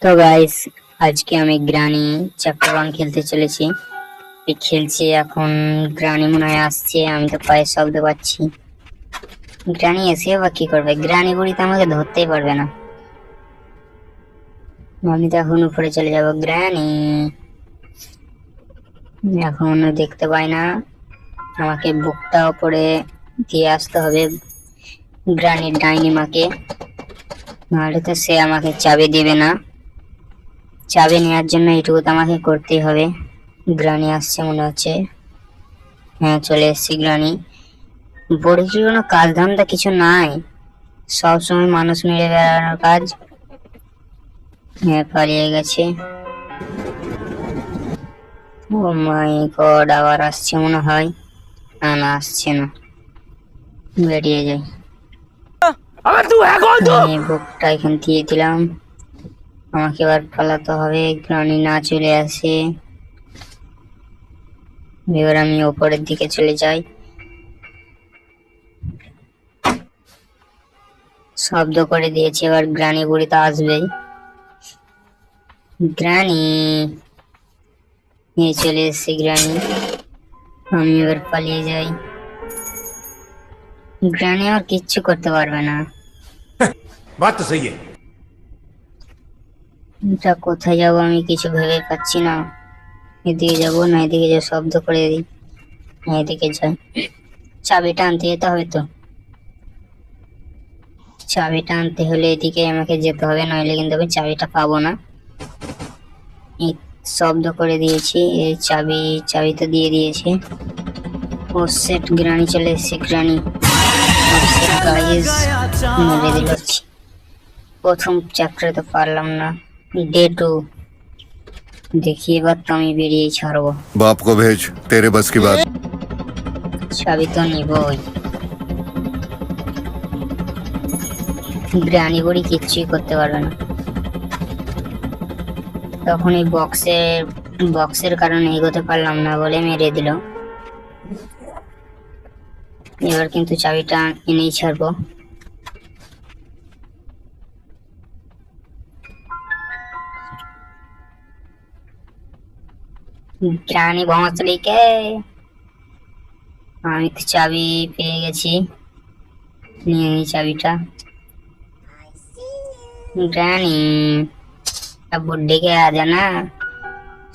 তো গাইস, আজকে আমি গ্রানি চ্যাপ্টার 1 খেলতে চলেছি। খেলছি এখন। গ্রানি মনে হয় আসছে, আমি তো পায়ের শব্দ পাচ্ছি। গ্রানি এসে বা কি করবে? গ্রানি বুড়ি তো আমাকে ধরতেই পারবে না। আমি তো এখন উপরে চলে যাব। গ্রানি এখন দেখতে পাই না, আমাকে বুকটা উপরে দিয়ে আসতে হবে গ্রানির ডাইনি মাকে, নাহলে তো সে আমাকে চাবি দিবে না। চাবি নেওয়ার জন্য এটুকু তো আমাকে করতেই হবে। গ্রানি আসছে মনে হচ্ছে। হ্যাঁ, চলে এসেছি গ্রানি। বড়ির কোনো কাজ ধান্দা কিছু নাই, সব সময় মানুষ মেরে বেড়ানোর কাজ। হ্যাঁ, পালিয়ে গেছে। ও মাই গড, আবার আসছে মনে হয়। না না, আসছে না, বেরিয়ে যাই। আমি বুকটা এখান দিয়ে দিলাম। আমাকে এবার পালাতে হবে, গ্রানি না চলে আসে। এবার আমি ওপরের দিকে চলে যাই। শব্দ করে দিয়েছি, এবার গ্রানি বুড়ি তো আসবেই। গ্রানি নিয়ে চলে এসেছি। গ্রানি, আমি এবার পালিয়ে যাই। গ্রানি আর কিচ্ছু করতে পারবে না। बात तो सही है। এটা কোথায় যাবো আমি কিছু ভেবে পাচ্ছি না। এদিকে যাবো না এদিকে যাবো, শব্দ করে দিই। হ্যাঁ, এদিকে যাই। চাবিটা আনতে যেতে হবে তো। চাবিটা আনতে হলে এদিকে আমাকে যেতে হবে, নইলে কিন্তু আমি চাবিটা পাবো না। এই শব্দ করে দিয়েছি, এই চাবি তো দিয়ে দিয়েছে। ও সেট, গ্রানি চলে এসেছে। গ্রানি গাইস মেরে দিল। প্রথম চ্যাপ্টারে তো পারলাম না। ডে 2 দেখি, এবার তো আমি বেরিয়ে ছাড়বো। बाप को भेज, तेरे बस की बात। চাবি তো নিবই। গ্রানি বুড়ি কিচ্ছুই করতে পারবে না। তখন এই বক্সের কারণে এগোতে পারলাম না বলে মেরে দিল। এবার কিন্তু চাবিটা এনেই ছাড়বো। গ্রানি ভমাচলিকে, আমি তো চাবি পেয়ে গেছি, নিয়ে নিই চাবিটা। গ্রানি বুড্ডিকে আজা না,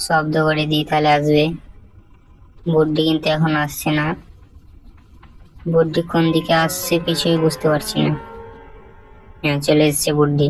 শব্দ করে দিই তাহলে আসবে। বুড্ডি কিন্তু এখন আসছে না। বুড্ডি কোন দিকে আসছে কিছুই বুঝতে পারছি না। হ্যাঁ, চলে এসছে বুড্ডি।